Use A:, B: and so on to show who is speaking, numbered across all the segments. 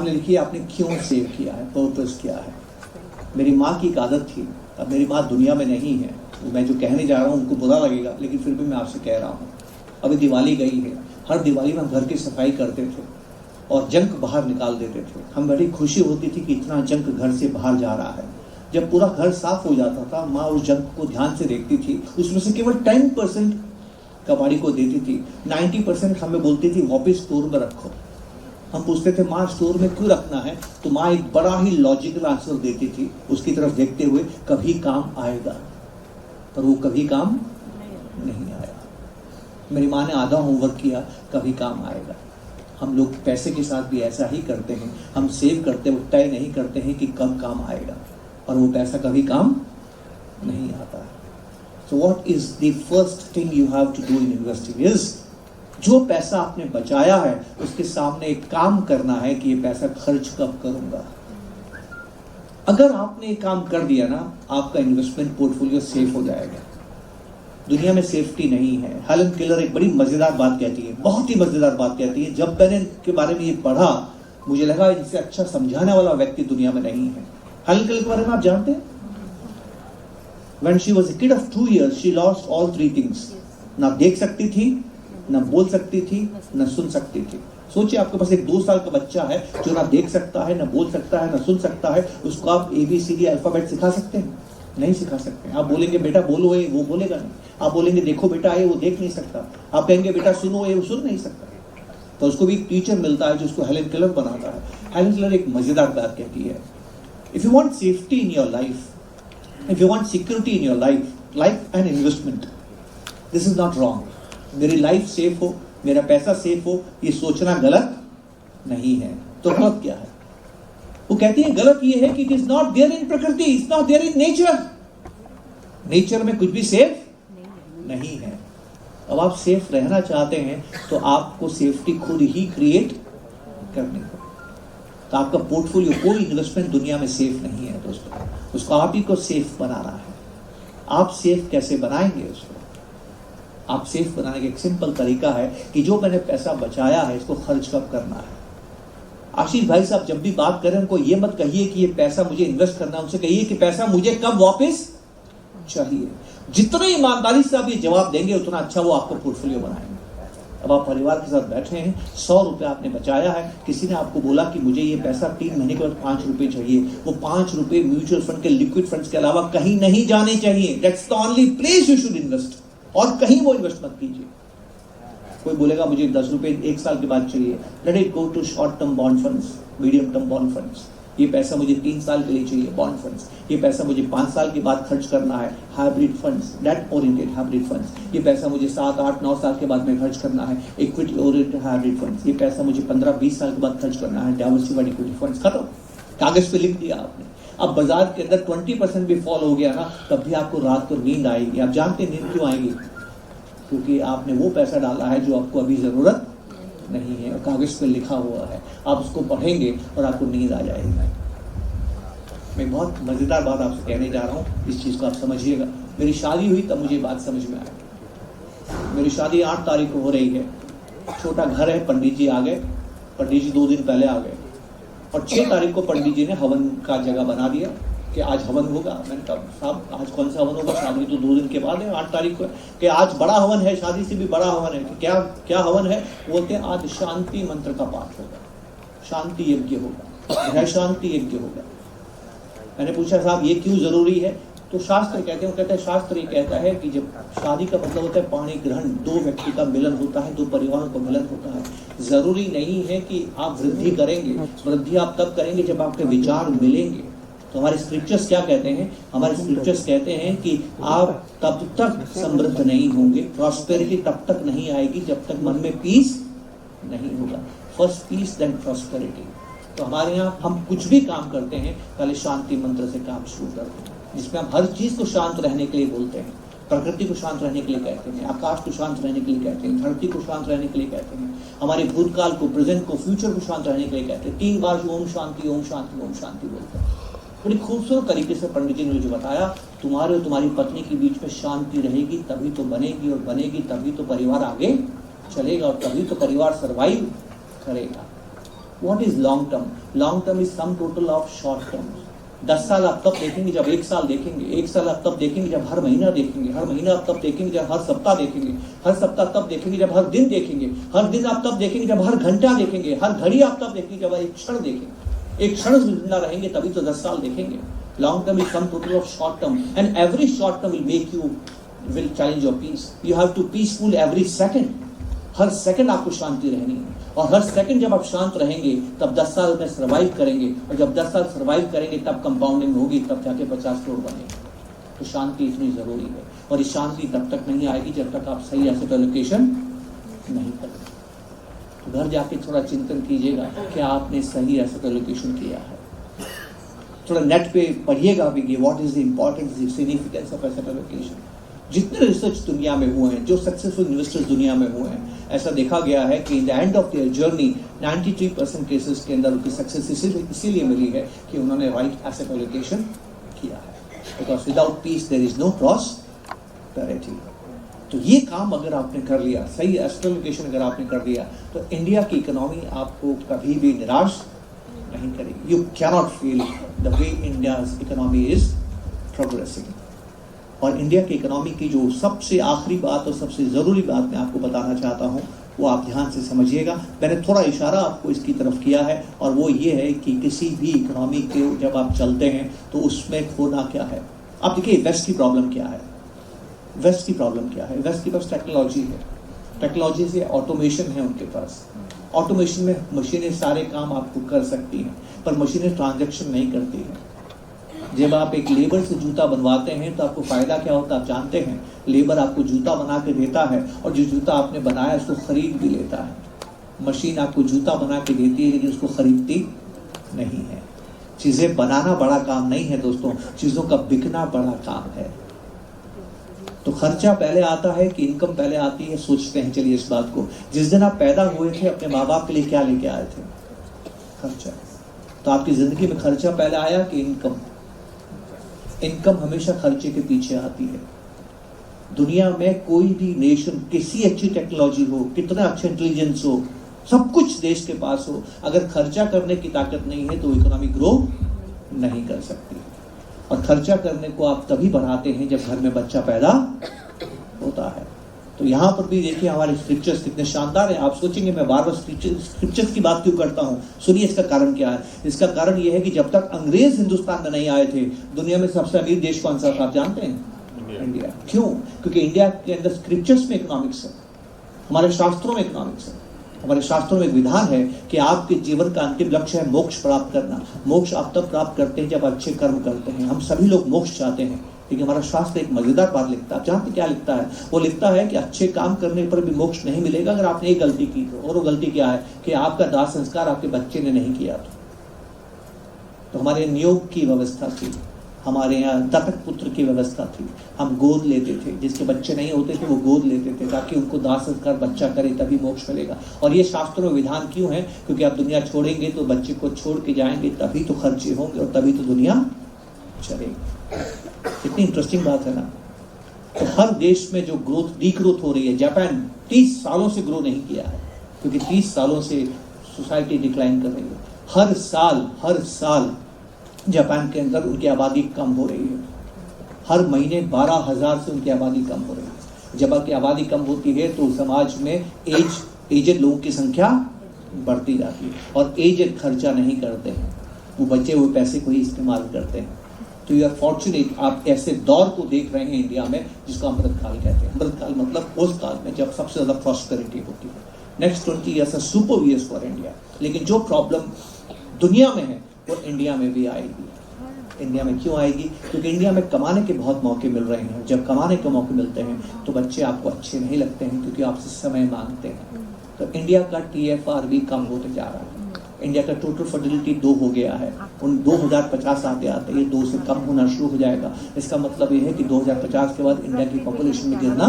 A: सामने लिखिए आपने क्यों सेव किया है, पर्पस क्या है। मेरी माँ की एक आदत थी, अब मेरी माँ दुनिया में नहीं है, मैं जो कहने जा रहा हूँ उनको बुरा लगेगा, लेकिन फिर भी मैं आपसे कह रहा हूँ। अभी दिवाली गई है, हर दिवाली में हम घर की सफाई करते थे और जंक बाहर निकाल देते थे। हम बड़ी खुशी होती थी कि इतना जंक घर से बाहर जा रहा है। जब पूरा घर साफ हो जाता था, माँ उस जंक को ध्यान से देखती थी, उसमें से केवल 10% कबाड़ी को देती थी, 90% हमें बोलती थी वापस स्टोर में रखो। हम पूछते थे माँ स्टोर में क्यों रखना है, तो माँ एक बड़ा ही लॉजिकल आंसर देती थी, उसकी तरफ देखते हुए, कभी काम आएगा। पर वो कभी काम नहीं आया। मेरी माँ ने आधा होमवर्क किया, कभी काम आएगा। हम लोग पैसे के साथ भी ऐसा ही करते हैं, हम सेव करते वो तय नहीं करते हैं कि कब काम आएगा, और वो पैसा कभी काम नहीं आता। So what is the first thing you have to do in investing is, जो पैसा आपने बचाया है उसके सामने एक काम करना है कि ये पैसा खर्च कब करूंगा। अगर आपने एक काम कर दिया ना, आपका इन्वेस्टमेंट पोर्टफोलियो सेफ हो जाएगा। दुनिया में सेफ्टी नहीं है। हेलन केलर एक बड़ी मजेदार बात कहती है, बहुत ही मजेदार बात कहती है। जब मैंने इनके बारे में ये पढ़ा, मुझे लगा इनसे अच्छा समझाने वाला व्यक्ति दुनिया में नहीं है। हेलन केलर के बारे में आप जानते हैं? When she was a kid of 2 years, she lost all 3 things. ना देख सकती थी, ना बोल सकती थी, ना सुन सकती थी। सोचिए आपके पास एक 2 साल का बच्चा है जो ना देख सकता है, ना बोल सकता है, ना सुन सकता है। उसको आप ABCD अल्फाबेट सिखा सकते हैं? नहीं सिखा सकते। आप बोलेंगे बेटा बोलो ये, वो बोलेगा नहीं। आप बोलेंगे देखो बेटा ये, वो देख नहीं सकता। आप कहेंगे बेटा सुनो ये, वो सुन नहीं सकता। तो उसको भी एक टीचर मिलता है जो उसको हेलन केलर बनाता है। हेलन केलर एक मजेदार बात कहती है, if you want safety in your life, if you want security in your life and investment, this is not wrong. मेरी लाइफ सेफ हो, मेरा पैसा सेफ हो, ये सोचना गलत नहीं है। तो गलत क्या है? वो कहती है गलत ये है कि it is not there in प्रकृति, it's not there in nature. Nature में कुछ भी सेफ नहीं है। अब आप सेफ रहना चाहते हैं तो आपको सेफ्टी खुद ही क्रिएट करनी होगी। तो आपका पोर्टफोलियो, कोई इन्वेस्टमेंट दुनिया में सेफ नहीं है दोस्तों, उसको आप ही को सेफ बनाना है। आप सेफ कैसे बनाएंगे उसको? आप सेफ बनाने का एक सिंपल तरीका है कि जो मैंने पैसा बचाया है इसको खर्च कब करना है। आशीष भाई साहब जब भी बात करें उनको ये मत कहिए कि ये पैसा मुझे इन्वेस्ट करना है, उनसे कहिए कि पैसा मुझे कब वापस चाहिए। जितने ईमानदारी से आप ये जवाब देंगे उतना अच्छा वो आपको पोर्टफोलियो बनाएंगे। अब आप परिवार के साथ बैठे हैं, 100 रुपये आपने बचाया है, किसी ने आपको बोला कि मुझे ये पैसा 3 महीने के बाद 5 रुपये चाहिए। वो 5 रुपये म्यूचुअल फंड के लिक्विड फंड्स के अलावा कहीं नहीं जाने चाहिए। That's the only place you should invest, और कहीं वो इन्वेस्ट मत कीजिए। कोई बोलेगा मुझे 10 रुपये 1 साल के बाद चाहिए, let it go to short term bond funds, medium term bond funds. ये पैसा मुझे 3 साल के लिए चाहिए, बॉन्ड फंड्स। ये पैसा मुझे 5 साल के बाद खर्च करना है, hybrid funds, date oriented hybrid funds. ये पैसा मुझे 7, 8, 9 साल के बाद में खर्च करना है, इक्विटी ओरिएंटेड हाइब्रिड फंड्स। ये पैसा मुझे 15, 20 साल के बाद खर्च करना है, डाइवर्सिफाइड इक्विटी फंड्स। खत्म, कागज पे लिख दिया आपने। अब बाजार के अंदर 20% भी फॉल हो गया ना, तब भी आपको रात को नींद आएगी। आप जानते हैं नींद क्यों आएगी? क्योंकि आपने वो पैसा डाला है जो आपको अभी जरूरत नहीं है, और कागज पे लिखा हुआ है। आप उसको पढ़ेंगे और आपको नींद आ जाएगी। मैं बहुत मजेदार बात आपसे कहने जा रहा हूँ, इस चीज को आप समझिएगा। मेरी शादी हुई तब मुझे बात समझ में आई। मेरी शादी 8 तारीख को हो रही है, छोटा घर है, पंडित जी आ गए। पंडित जी 2 दिन पहले आ गए, और 6 तारीख को पंडित जी ने हवन का जगह बना दिया कि आज हवन होगा। मैंने कहा साहब आज कौन सा हवन होगा, शादी तो 2 दिन के बाद है, 8 तारीख को है। कि आज बड़ा हवन है, शादी से भी बड़ा हवन है। कि क्या हवन है? बोलते हैं आज शांति मंत्र का पाठ होगा, शांति यज्ञ होगा, गृह शांति यज्ञ होगा। मैंने पूछा साहब ये क्यों जरूरी है? तो शास्त्र कहते हैं, वो कहते हैं शास्त्र ये कहता है कि जब शादी का मतलब होता है पाणी ग्रहण, 2 व्यक्ति का मिलन होता है, 2 परिवारों का मिलन होता है। जरूरी नहीं है कि आप वृद्धि करेंगे, वृद्धि आप तब करेंगे जब आपके विचार मिलेंगे। तो हमारे स्क्रिप्चर्स क्या कहते हैं? हमारे स्क्रिप्चर्स कहते हैं कि आप तब तक समृद्ध नहीं होंगे, प्रॉस्पेरिटी तब तक नहीं आएगी जब तक मन में पीस नहीं होगा। First peace then prosperity. तो हमारे यहाँ हम कुछ भी काम करते हैं पहले शांति मंत्र से काम शुरू करते हैं, जिसमें हम हर चीज को शांत रहने के लिए बोलते हैं। प्रकृति को शांत रहने के लिए कहते हैं, आकाश को शांत रहने के लिए कहते हैं, धरती को शांत रहने के लिए कहते हैं, हमारे भूतकाल को, प्रेजेंट को, फ्यूचर को शांत रहने के लिए कहते हैं। 3 बार ओम शांति ओम शांति ओम शांति बोलते हैं। बड़ी खूबसूरत तरीके से पंडित जी ने जो बताया, तुम्हारे और तुम्हारी पत्नी के बीच में शांति रहेगी तभी तो बनेगी, और बनेगी तभी तो परिवार आगे चलेगा, और तभी तो परिवार सर्वाइव करेगा। What is long term? Long term is sum total of short term. 10 साल आप तब देखेंगे जब 1 साल देखेंगे, 1 साल आप तब देखेंगे जब हर महीना देखेंगे, हर महीना आप तब देखेंगे जब हर सप्ताह देखेंगे, हर सप्ताह तब देखेंगे जब हर दिन देखेंगे, हर दिन आप तब देखेंगे जब हर घंटा देखेंगे, हर घड़ी आप तब देखेंगे जब एक क्षण देखेंगे। एक क्षण जिंदा रहेंगे तभी तो 10 साल देखेंगे। Long term is sum total of short term and every short term will challenge your peace. You have to peaceful every second. हर सेकंड आपको शांति रहनी है, और हर सेकंड जब आप शांत रहेंगे तब 10 साल में सर्वाइव करेंगे, और जब 10 साल सर्वाइव करेंगे तब कंपाउंडिंग होगी, तब जाके 50 करोड़ बनेंगे। तो शांति इतनी जरूरी है, और ये शांति तब तक नहीं आएगी जब तक आप सही एसेट एलोकेशन नहीं करेंगे। तो घर जाके थोड़ा चिंतन कीजिएगा कि आपने सही एसेट एलोकेशन किया है। थोड़ा नेट पे पढ़िएगा भी, what is the importance significance of asset allocation. जितने रिसर्च दुनिया में हुए हैं, जो सक्सेसफुल इन्वेस्टर्स दुनिया में हुए हैं, ऐसा देखा गया है कि in the end of their journey 93% cases के अंदर उनकी सक्सेस इसीलिए मिली है कि उन्होंने राइट एसेट एलोकेशन किया है। Because without peace there is no prosperity. तो ये काम अगर आपने कर लिया, सही एसेट एलोकेशन अगर आपने कर लिया, तो इंडिया की इकोनॉमी आपको कभी भी निराश नहीं करेगी। You cannot feel the way India's economy is progressing. और इंडिया की इकोनॉमी की जो सबसे आखिरी बात और सबसे ज़रूरी बात मैं आपको बताना चाहता हूँ, वो आप ध्यान से समझिएगा। मैंने थोड़ा इशारा आपको इसकी तरफ किया है, और वो ये है कि किसी भी इकोनॉमी के जब आप चलते हैं तो उसमें खोना क्या है। आप देखिए वेस्ट की प्रॉब्लम क्या है। वेस्ट की प्रॉब्लम क्या है? वेस्ट के पास टेक्नोलॉजी है, टेक्नोलॉजी से ऑटोमेशन है उनके पास। ऑटोमेशन में मशीनें सारे काम आपको कर सकती हैं, पर मशीनें ट्रांजैक्शन नहीं करती हैं। जब आप एक लेबर से जूता बनवाते हैं तो आपको फ़ायदा क्या होता है आप जानते हैं? लेबर आपको जूता बना के देता है, और जो जूता आपने बनाया उसको खरीद भी लेता है। मशीन आपको जूता बना के देती है लेकिन उसको खरीदती नहीं है। चीज़ें बनाना बड़ा काम नहीं है दोस्तों, चीज़ों का बिकना बड़ा काम है। तो खर्चा पहले आता है कि इनकम पहले आती है? सोचते हैं चलिए इस बात को। जिस दिन आप पैदा हुए थे अपने माँ बाप के लिए क्या लेके आए थे? खर्चा। तो आपकी ज़िंदगी में खर्चा पहले आया कि इनकम? इनकम हमेशा खर्चे के पीछे आती है। दुनिया में कोई भी नेशन, किसी अच्छी टेक्नोलॉजी हो, कितना अच्छा इंटेलिजेंस हो, सब कुछ देश के पास हो, अगर खर्चा करने की ताकत नहीं है तो इकोनॉमी ग्रो नहीं कर सकती। और खर्चा करने को आप तभी बढ़ाते हैं जब घर में बच्चा पैदा होता है। तो यहाँ पर भी देखिए हमारे स्क्रिप्चर्स कितने शानदार हैं। आप सोचेंगे मैं बार बार स्क्रिप्चर्स की बात क्यों करता हूँ? सुनिए इसका कारण क्या है। इसका कारण ये है कि जब तक अंग्रेज हिंदुस्तान में नहीं आए थे, दुनिया में सबसे अमीर देश कौन सा था आप जानते हैं? इंडिया। क्यों? क्योंकि इंडिया के अंदर स्क्रिप्चर्स में इकोनॉमिक्स है, हमारे शास्त्रों में इकोनॉमिक्स है। हमारे शास्त्रों में एक विधान है कि आपके जीवन का अंतिम लक्ष्य है मोक्ष प्राप्त करना। मोक्ष आप तब प्राप्त करते हैं जब अच्छे कर्म करते हैं। हम सभी लोग मोक्ष चाहते हैं, लेकिन हमारा शास्त्र एक मजेदार बात लिखता है। आप जानते क्या लिखता है? वो लिखता है कि अच्छे काम करने पर भी मोक्ष नहीं मिलेगा अगर आपने एक गलती की तो। और वो गलती क्या है? कि आपका दाह संस्कार आपके बच्चे ने नहीं किया। तो हमारे नियोग की व्यवस्था थी, हमारे यहाँ दत्तक पुत्र की व्यवस्था थी। हम गोद लेते थे, जिसके बच्चे नहीं होते थे वो गोद लेते थे ताकि उनको दाह संस्कार बच्चा करे तभी मोक्ष मिलेगा। और ये शास्त्रों में विधान क्यों है? क्योंकि आप दुनिया छोड़ेंगे तो बच्चे को छोड़ के जाएंगे, तभी तो खर्चे होंगे और तभी तो दुनिया चलेगी। कितनी इंटरेस्टिंग बात है ना। तो हर देश में जो ग्रोथ डीग्रोथ हो रही है, जापान 30 सालों से ग्रो नहीं किया है क्योंकि 30 सालों से सोसाइटी डिक्लाइन कर रही है। हर साल जापान के अंदर उनकी आबादी कम हो रही है। हर महीने 12,000 से उनकी आबादी कम हो रही है। जब आपकी आबादी कम होती है तो समाज में एजेड लोगों की संख्या बढ़ती जाती है, और एजेड खर्चा नहीं करते हैं, वो बचे हुए पैसे को ही इस्तेमाल करते हैं। तो यू आर फॉर्चुनेट, आप ऐसे दौर को देख रहे हैं इंडिया में जिसको अमृतकाल कहते हैं। अमृतकाल मतलब उस काल में जब सबसे ज़्यादा प्रॉस्पेरिटी होती है। Next 20 years are super years for India. लेकिन जो प्रॉब्लम दुनिया में है वो इंडिया में भी आएगी। इंडिया में क्यों आएगी? क्योंकि इंडिया में कमाने के बहुत मौके मिल रहे हैं। जब कमाने के मौके मिलते हैं तो बच्चे आपको अच्छे नहीं लगते हैं क्योंकि आपसे समय मांगते हैं। तो इंडिया का TFR भी कम होते जा रहा है। इंडिया का टोटल फर्टिलिटी 2 हो गया है। उन 2050 आते आते ये 2 से कम होना शुरू हो जाएगा। इसका मतलब ये है कि 2050 के बाद इंडिया की पॉपुलेशन में गिरना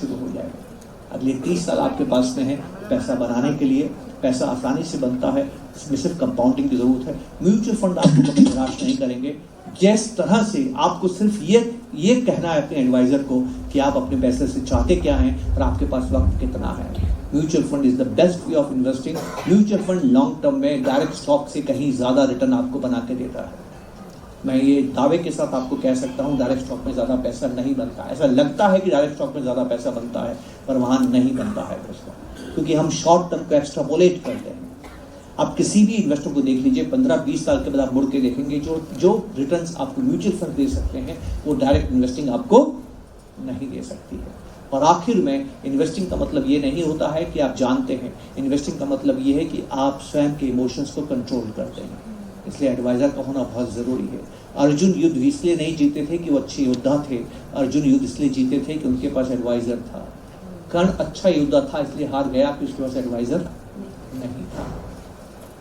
A: शुरू हो जाएगा। अगले 30 साल आपके पास में है पैसा बनाने के लिए। पैसा आसानी से बनता है, इसमें सिर्फ कंपाउंडिंग की जरूरत है। म्यूचुअल फंड आपको कभी निराश नहीं करेंगे। जिस तरह से आपको सिर्फ ये कहना है अपने एडवाइजर को कि आप अपने पैसे से चाहते क्या हैं और आपके पास वक्त कितना है। Mutual fund is the best way of investing. Mutual fund long term में डायरेक्ट स्टॉक से कहीं ज़्यादा रिटर्न आपको बना के देता है। मैं ये दावे के साथ आपको कह सकता हूँ डायरेक्ट स्टॉक में ज़्यादा पैसा नहीं बनता। ऐसा लगता है कि डायरेक्ट स्टॉक में ज़्यादा पैसा बनता है, पर वहाँ नहीं बनता है पैसा, क्योंकि हम शॉर्ट टर्म को एक्स्ट्रापोलेट करते हैं। आप किसी भी इन्वेस्टर को देख लीजिए, 15-20 साल के बाद आप मुड़ के देखेंगे जो रिटर्न्स आपको म्यूचुअल फंड दे सकते हैं वो डायरेक्ट इन्वेस्टिंग आपको नहीं दे सकती है। और आखिर में इन्वेस्टिंग का मतलब ये नहीं होता है कि आप जानते हैं, इन्वेस्टिंग का मतलब ये है कि आप स्वयं के इमोशंस को कंट्रोल करते हैं। इसलिए एडवाइज़र का होना बहुत ज़रूरी है। अर्जुन युद्ध इसलिए नहीं जीते थे कि वो अच्छे योद्धा थे, अर्जुन युद्ध इसलिए जीते थे कि उनके पास एडवाइज़र था। कर्ण अच्छा योद्धा था इसलिए हार गया कि उसके पास एडवाइज़र नहीं था।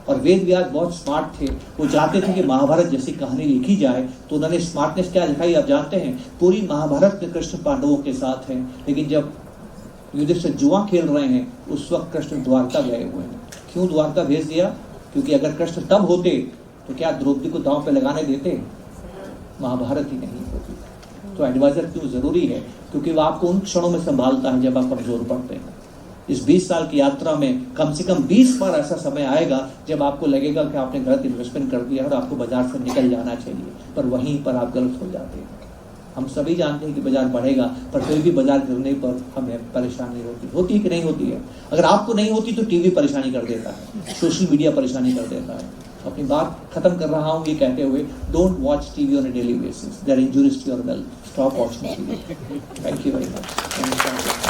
A: और वेद व्यास बहुत स्मार्ट थे, वो चाहते थे कि महाभारत जैसी कहानी लिखी जाए, तो उन्होंने स्मार्टनेस क्या दिखाई आप जानते हैं। पूरी महाभारत में कृष्ण पांडवों के साथ हैं, लेकिन जब युधिष्ठिर जुआ खेल रहे हैं उस वक्त कृष्ण द्वारका गए हुए हैं। क्यों द्वारका भेज दिया? क्योंकि अगर कृष्ण तब होते तो क्या द्रौपदी को दांव पे लगाने देते? महाभारत ही नहीं होती। तो एडवाइजर क्यों जरूरी है? क्योंकि वो आपको उन क्षणों में संभालता है जब आप कमजोर पड़ते हैं। इस 20 साल की यात्रा में कम से कम 20 बार ऐसा समय आएगा जब आपको लगेगा कि आपने गलत इन्वेस्टमेंट कर दिया और आपको बाजार से निकल जाना चाहिए, पर वहीं पर आप गलत हो जाते हैं। हम सभी जानते हैं कि बाजार बढ़ेगा, पर फिर भी बाजार गिरने पर हमें परेशानी होती है कि नहीं होती है? अगर आपको नहीं होती तो टीवी परेशानी कर देता है, सोशल मीडिया परेशानी कर देता है। अपनी बात खत्म कर रहा हूँ ये कहते हुए, don't watch TV on a daily basis, they are injurious to your wealth. Stop watching TV. Thank you very much.